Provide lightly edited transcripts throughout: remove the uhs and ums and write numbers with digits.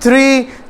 3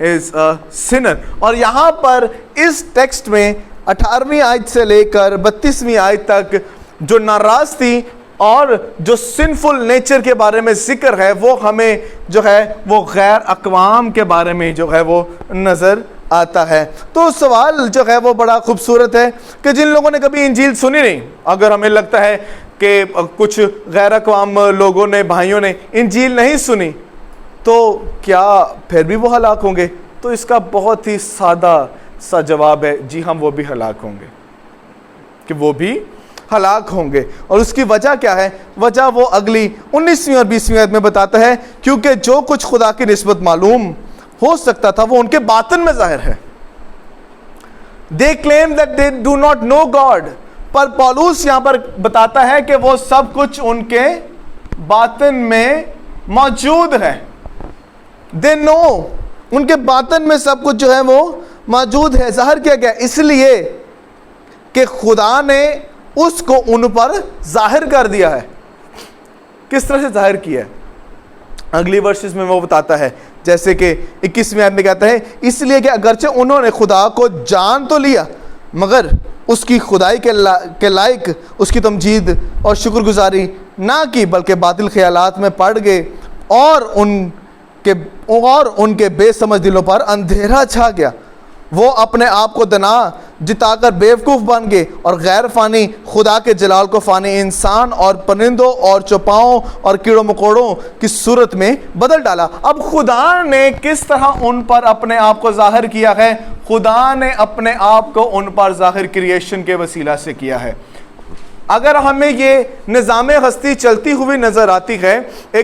is a sinner. اور یہاں پر اس text میں 18ویں آیت سے لے کر 32ویں آیت تک جو ناراض تھی اور جو سنفل نیچر کے بارے میں ذکر ہے وہ ہمیں جو ہے وہ غیر اقوام کے بارے میں جو ہے وہ نظر آتا ہے. تو سوال جو ہے وہ بڑا خوبصورت ہے کہ جن لوگوں نے کبھی انجیل سنی نہیں, اگر ہمیں لگتا ہے کہ کچھ غیر اقوام لوگوں نے, بھائیوں نے انجیل نہیں سنی, تو کیا پھر بھی وہ ہلاک ہوں گے؟ تو اس کا بہت ہی سادہ سا جواب ہے, جی ہم وہ بھی ہلاک ہوں گے, کہ وہ بھی ہلاک ہوں گے. اور اس کی وجہ کیا ہے؟ وجہ وہ اگلی 19ویں اور 20ویں آیت میں بتاتا ہے, کیونکہ جو کچھ خدا کی نسبت معلوم ہو سکتا تھا وہ ان کے باطن میں ظاہر ہے. They claim that they do not know God. پر پولس یہاں پر بتاتا ہے کہ وہ سب کچھ ان کے باطن میں موجود ہے. They know. ان کے باطن میں سب کچھ جو ہے وہ موجود ہے. ظاہر کیا گیا؟ اس لیے کہ خدا نے اس کو ان پر ظاہر کر دیا ہے. کس طرح سے ظاہر کیا ہے؟ اگلی ورسز میں وہ بتاتا ہے, جیسے کہ 21ویں آیت میں کہتا ہے, اس لیے کہ اگرچہ انہوں نے خدا کو جان تو لیا مگر اس کی خدائی کے لائق اس کی تمجید اور شکر گزاری نہ کی, بلکہ باطل خیالات میں پڑ گئے اور ان کے بے سمجھ دلوں پر اندھیرا چھا گیا. وہ اپنے آپ کو دنا جتا کر بیوقوف بن گئے اور غیر فانی خدا کے جلال کو فانی انسان اور پرندوں اور چوپاؤں اور کیڑوں مکوڑوں کی صورت میں بدل ڈالا. اب خدا نے کس طرح ان پر اپنے آپ کو ظاہر کیا ہے؟ خدا نے اپنے آپ کو ان پر ظاہر کریشن کے وسیلہ سے کیا ہے. اگر ہمیں یہ نظام ہستی چلتی ہوئی نظر آتی ہے,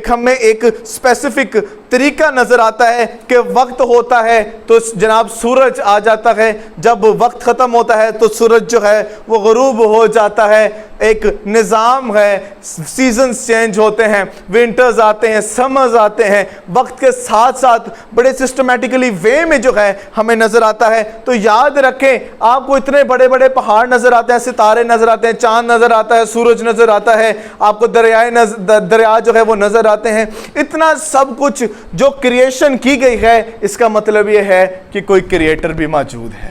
ہمیں ایک اسپیسیفک طریقہ نظر آتا ہے کہ وقت ہوتا ہے تو جناب سورج آ جاتا ہے, جب وقت ختم ہوتا ہے تو سورج جو ہے وہ غروب ہو جاتا ہے. ایک نظام ہے, سیزنز چینج ہوتے ہیں, ونٹرز آتے ہیں, سمرز آتے ہیں, وقت کے ساتھ ساتھ بڑے سسٹمیٹیکلی وے میں جو ہے ہمیں نظر آتا ہے. تو یاد رکھیں, آپ کو اتنے بڑے بڑے پہاڑ نظر آتے ہیں, ستارے نظر آتے ہیں, چاند نظر آتا ہے, سورج نظر آتا ہے, آپ کو دریا جو ہے وہ نظر آتے ہیں. اتنا سب کچھ جو کریشن کی گئی ہے, اس کا مطلب یہ ہے کہ کوئی کریٹر بھی موجود ہے.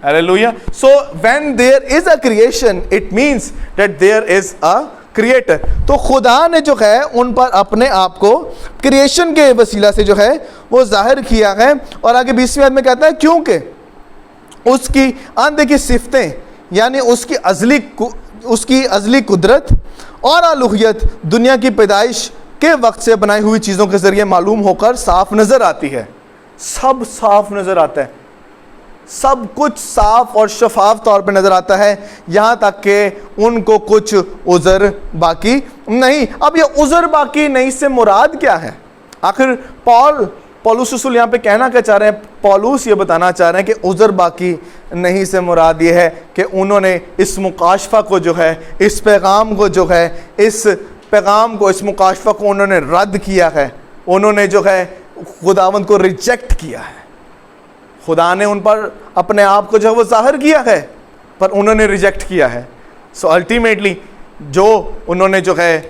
Hallelujah. So when there is a creation, it means that there is a creator. تو خدا نے جو ہے ان پر اپنے آپ کو کریشن کے وسیلہ سے جو ہے وہ ظاہر کیا ہے. اور آگے 20ویں آیت میں کہتا ہے, کیونکہ اس کی اندیکھی صفتیں یعنی اس کی ازلی قدرت اور الوہیت دنیا کی پیدائش کے وقت سے بنائی ہوئی چیزوں کے ذریعے معلوم ہو کر صاف نظر آتی ہے. سب صاف نظر آتا ہے, سب کچھ صاف اور شفاف طور پہ نظر آتا ہے, یہاں تک کہ ان کو کچھ عذر باقی نہیں. اب یہ عذر باقی نہیں سے مراد کیا ہے؟ آخر پولس رسول یہاں پہ کہنا کیا چاہ رہے ہیں؟ پولس یہ بتانا چاہ رہے ہیں کہ عذر باقی نہیں سے مراد یہ ہے کہ انہوں نے اس مکاشفہ کو جو ہے, اس پیغام کو جو ہے, اس مکاشفہ کو انہوں نے رد کیا ہے. انہوں نے جو ہے خداوند کو ریجیکٹ کیا ہے. خدا نے ان پر اپنے آپ کو جو ہے وہ ظاہر کیا ہے, پر انہوں نے ریجیکٹ کیا ہے. سو الٹیمیٹلی جو انہوں نے جو ہے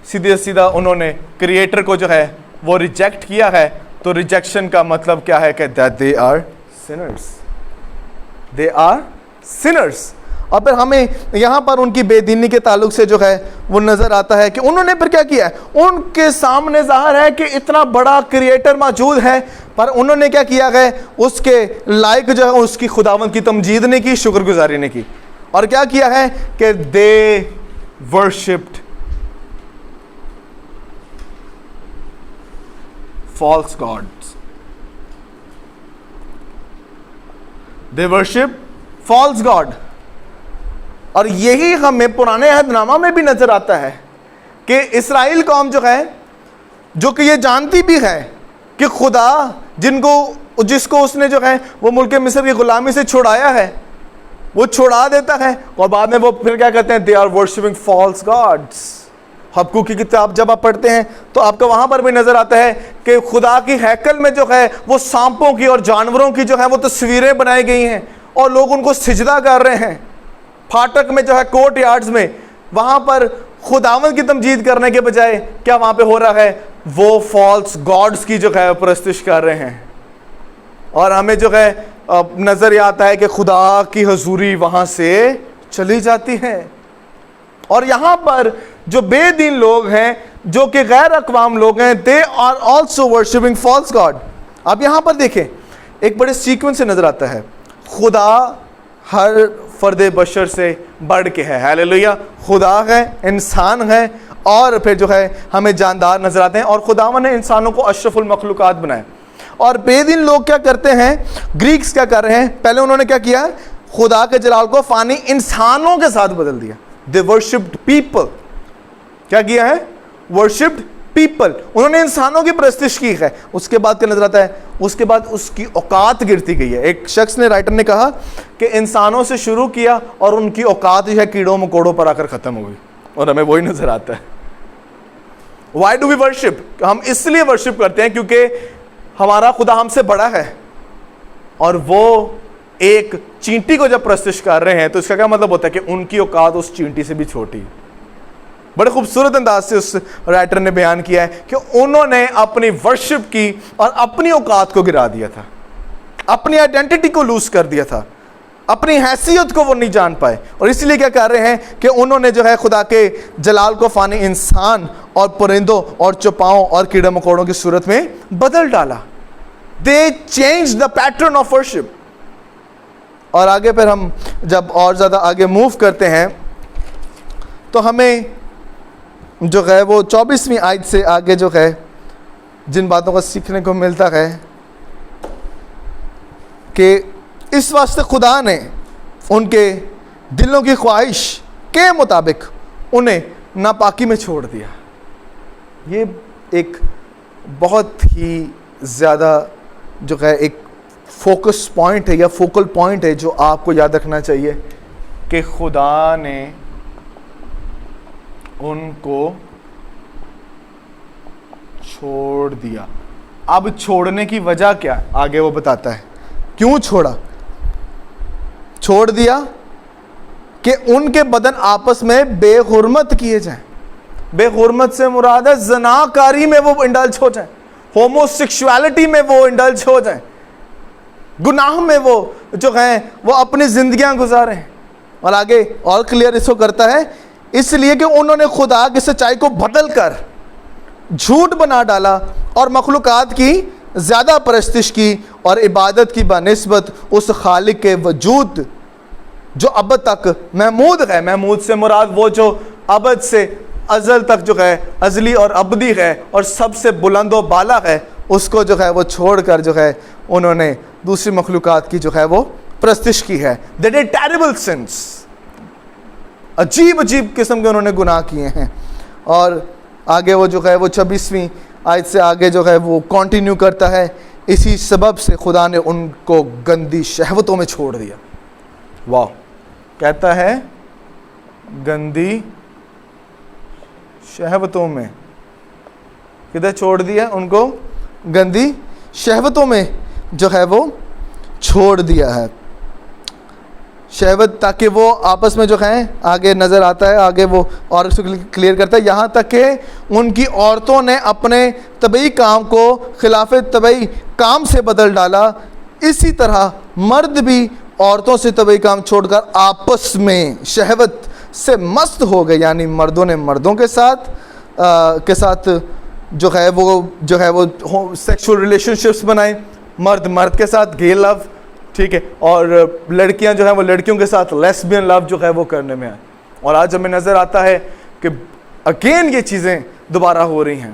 سیدھا انہوں نے کریٹر کو جو ہے وہ ریجیکٹ کیا ہے. تو ریجیکشن کا مطلب کیا ہے کہ that they are sinners. They are sinners. اور پھر ہمیں یہاں پر ان کی بے دینی کے تعلق سے جو ہے وہ نظر آتا ہے کہ انہوں نے پھر کیا کیا ہے. ان کے سامنے ظاہر ہے کہ اتنا بڑا کریٹر موجود ہے, پر انہوں نے کیا کیا ہے, اس کے لائق جو ہے اس کی خداوند کی تمجید نہیں کی, شکر گزاری نہیں کی. اور کیا کیا ہے کہ they worshipped false gods. They worship false god. اور یہی ہمیں پرانے عہد نامہ میں بھی نظر آتا ہے کہ اسرائیل قوم جو ہے, جو کہ یہ جانتی بھی ہے کہ خدا جس کو اس نے جو ہے وہ ملک مصر کی غلامی سے چھڑایا ہے, وہ چھڑا دیتا ہے, اور بعد میں وہ پھر کیا کہتے ہیں, they are worshipping false gods. Habakkuk کی کتاب جب آپ پڑھتے ہیں تو آپ کو وہاں پر بھی نظر آتا ہے کہ خدا کی ہیکل میں جو ہے وہ سانپوں کی اور جانوروں کی جو ہے وہ تصویریں بنائی گئی ہیں, اور لوگ ان کو سجدہ کر رہے ہیں. پھاٹک میں جو ہے کورٹ یارڈز میں, وہاں پر خداوند کی تمجید کرنے کے بجائے کیا وہاں پہ ہو رہا ہے, وہ فالس گاڈز کی جو ہے پرستش کر رہے ہیں. اور ہمیں جو ہے نظر یہ آتا ہے کہ خدا کی حضوری وہاں سے چلی جاتی ہے. اور یہاں پر جو بے دین لوگ ہیں, جو کہ غیر اقوام لوگ ہیں, they are also worshipping false god. اب یہاں پر دیکھیں ایک بڑے سیکوینس سے نظر آتا ہے. خدا ہر فرد بشر سے بڑھ کے ہے, ہیلیلویا. خدا ہے, انسان ہے, اور پھر جو ہے ہمیں جاندار نظر آتے ہیں, اور خداوند نے انسانوں کو اشرف المخلوقات بنائے. اور بے دین لوگ کیا کرتے ہیں, گریکس کیا کر رہے ہیں, پہلے انہوں نے کیا کیا, خدا کے جلال کو فانی انسانوں کے ساتھ بدل دیا. They worshipped people. کیا کیا ہے, worshipped people. انہوں نے انسانوں کی پرستش کی ہے. اس کے بعد کیا نظر آتا ہے, اس کے بعد اس کی اوقات گرتی گئی ہے. ایک شخص نے, رائٹر نے کہا کہ انسانوں سے شروع کیا اور ان کی اوقات جو ہے کیڑوں مکوڑوں پر آ کر ختم ہو گئی, اور ہمیں وہی نظر آتا ہے. Why do we worship? ہم اس لیے ورشپ کرتے ہیں کیونکہ ہمارا خدا ہم سے بڑا ہے, اور وہ ایک چینٹی کو جب پرستش کر رہے ہیں تو اس کا کیا مطلب ہوتا ہے کہ ان کی اوقات اس چینٹی سے بھی چھوٹی. بڑے خوبصورت انداز سے اس رائٹر نے بیان کیا ہے کہ انہوں نے اپنی ورشپ کی اور اپنی اوقات کو گرا دیا تھا, اپنی آئیڈینٹی کو لوز کر دیا تھا, اپنی حیثیت کو وہ نہیں جان پائے, اور اس لیے کیا کر رہے ہیں کہ انہوں نے جو ہے خدا کے جلال کو فانی انسان اور پرندوں اور چوپاؤں اور کیڑے مکوڑوں کی صورت میں بدل ڈالا. They changed the pattern of worship. اور آگے پھر ہم جب اور زیادہ آگے موو کرتے ہیں تو ہمیں جو ہے وہ 24ویں آیت سے آگے جو ہے جن باتوں کا سیکھنے کو ملتا ہے کہ اس واسطے خدا نے ان کے دلوں کی خواہش کے مطابق انہیں ناپاکی میں چھوڑ دیا. یہ ایک بہت ہی زیادہ جو ہے ایک فوکس پوائنٹ ہے یا فوکل پوائنٹ ہے جو آپ کو یاد رکھنا چاہیے کہ خدا نے ان کو چھوڑ دیا. اب چھوڑنے کی وجہ کیا, آگے وہ بتاتا ہے کیوں چھوڑا. چھوڑ دیا کہ ان کے بدن آپس میں بے حرمت کیے جائیں. بے حرمت سے مراد ہے زناکاری میں وہ انڈلج ہو جائیں, ہوموسیکشوالٹی میں وہ انڈلج ہو جائیں, گناہ میں وہ جو ہیں وہ اپنی زندگیاں گزاریں. اور آگے اور کلیئر اس کو کرتا ہے, اس لیے کہ انہوں نے خدا کی سچائی کو بدل کر جھوٹ بنا ڈالا اور مخلوقات کی زیادہ پرستش کی اور عبادت کی بنسبت اس خالق کے وجود جو ابد تک محمود ہے. محمود سے مراد وہ جو ابد سے ازل تک جو ہے ازلی اور ابدی ہے اور سب سے بلند و بالا ہے, اس کو جو ہے وہ چھوڑ کر جو ہے انہوں نے دوسری مخلوقات کی جو ہے وہ پرستش کی ہے. They did terrible sins. عجیب قسم کے انہوں نے گناہ کیے ہیں. اور آگے وہ جو ہے وہ 26ویں آیت سے آگے جو ہے وہ کنٹینیو کرتا ہے, اسی سبب سے خدا نے ان کو گندی شہوتوں میں چھوڑ دیا. واہ, کہتا ہے گندی شہوتوں میں. کدھر چھوڑ دیا ان کو, گندی شہوتوں میں جو ہے وہ چھوڑ دیا ہے. شہوت تاکہ وہ آپس میں جو ہیں آگے نظر آتا ہے, آگے وہ اور اس کو کلیئر کرتا ہے, یہاں تک کہ ان کی عورتوں نے اپنے طبعی کام کو خلاف طبعی کام سے بدل ڈالا. اسی طرح مرد بھی عورتوں سے طبعی کام چھوڑ کر آپس میں شہوت سے مست ہو گئے, یعنی مردوں نے مردوں کے ساتھ جو ہے وہ سیکشول ریلیشن شپس بنائے, مرد مرد کے ساتھ گے لو, ٹھیک ہے, اور لڑکیاں جو ہیں وہ لڑکیوں کے ساتھ لیسبین لو جو ہے وہ کرنے میں آئے. اور آج ہمیں نظر آتا ہے کہ اگین یہ چیزیں دوبارہ ہو رہی ہیں.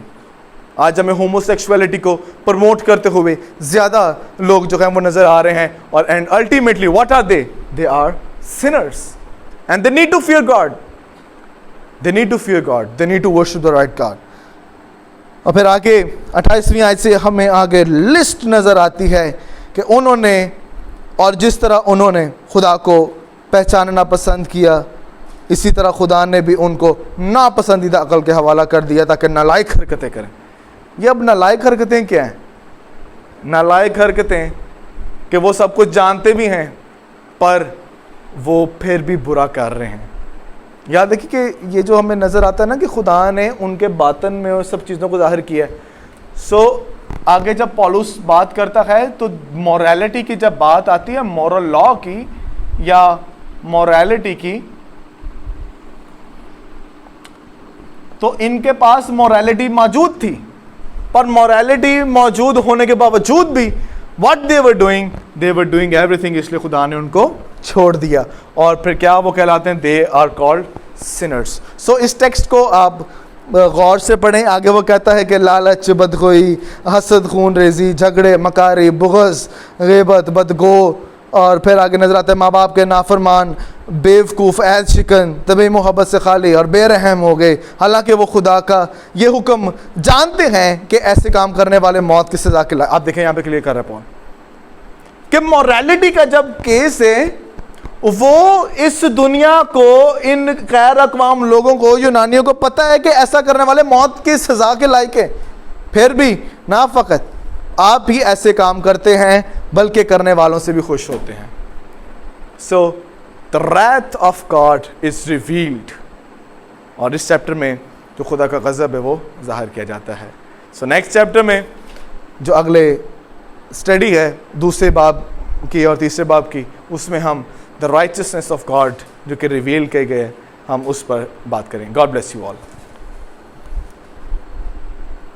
آج ہمیں ہومو سیکشولیٹی کو پروموٹ کرتے ہوئے زیادہ لوگ جو ہیں وہ نظر آ رہے ہیں, اور and ultimately what are they are sinners and they need to fear God, they need to worship the right God. اور پھر آگے 28ویں آیت سے ہمیں آگے لسٹ نظر آتی ہے کہ انہوں نے, اور جس طرح انہوں نے خدا کو پہچاننا پسند کیا, اسی طرح خدا نے بھی ان کو ناپسندیدہ عقل کے حوالہ کر دیا تاکہ نالائق حرکتیں کریں. یہ اب نالائق حرکتیں کیا ہیں؟ نالائق حرکتیں کہ وہ سب کچھ جانتے بھی ہیں پر وہ پھر بھی برا کر رہے ہیں. یاد رکھیے کہ یہ جو ہمیں نظر آتا ہے نا کہ خدا نے ان کے باطن میں وہ سب چیزوں کو ظاہر کیا ہے. سو آگے جب پولس بات کرتا ہے تو مورالٹی کی جب بات آتی ہے، مورل لا کی یا مورالٹی کی، تو ان کے پاس مورالٹی موجود تھی، پر مورالٹی موجود ہونے کے باوجود بھی what they were doing everything، اس لیے خدا نے ان کو چھوڑ دیا، اور پھر کیا وہ کہلاتے ہیں؟ they are called sinners۔ So اس ٹیکسٹ کو آپ غور سے پڑھیں۔ آگے وہ کہتا ہے کہ لالچ، بدخوئی، حسد، خون ریزی، جھگڑے، مکاری، بغض، غیبت، بدگو، اور پھر آگے نظر آتا ہے ماں باپ کے نافرمان، بیوقوف، عہد شکن، طبعی محبت سے خالی اور بے رحم ہو گئے، حالانکہ وہ خدا کا یہ حکم جانتے ہیں کہ ایسے کام کرنے والے موت کی سزا کے لائق۔ آپ دیکھیں یہاں پہ کلیئر کر رہا پون کہ مورالٹی کا جب کیس ہے، وہ اس دنیا کو، ان غیر اقوام لوگوں کو، یونانیوں کو پتہ ہے کہ ایسا کرنے والے موت کی سزا کے لائق ہے، پھر بھی نہ فقط آپ ہی ایسے کام کرتے ہیں بلکہ کرنے والوں سے بھی خوش ہوتے ہیں۔ سو the wrath of God is revealed، اور اس چیپٹر میں جو خدا کا غضب ہے وہ ظاہر کیا جاتا ہے۔ سو نیکسٹ چیپٹر میں جو اگلے اسٹڈی ہے دوسرے باب کی اور تیسرے باب کی، اس میں ہم the righteousness of God جو کہ ریویل کیے گئے، ہم اس پر بات کریں۔ God bless you all۔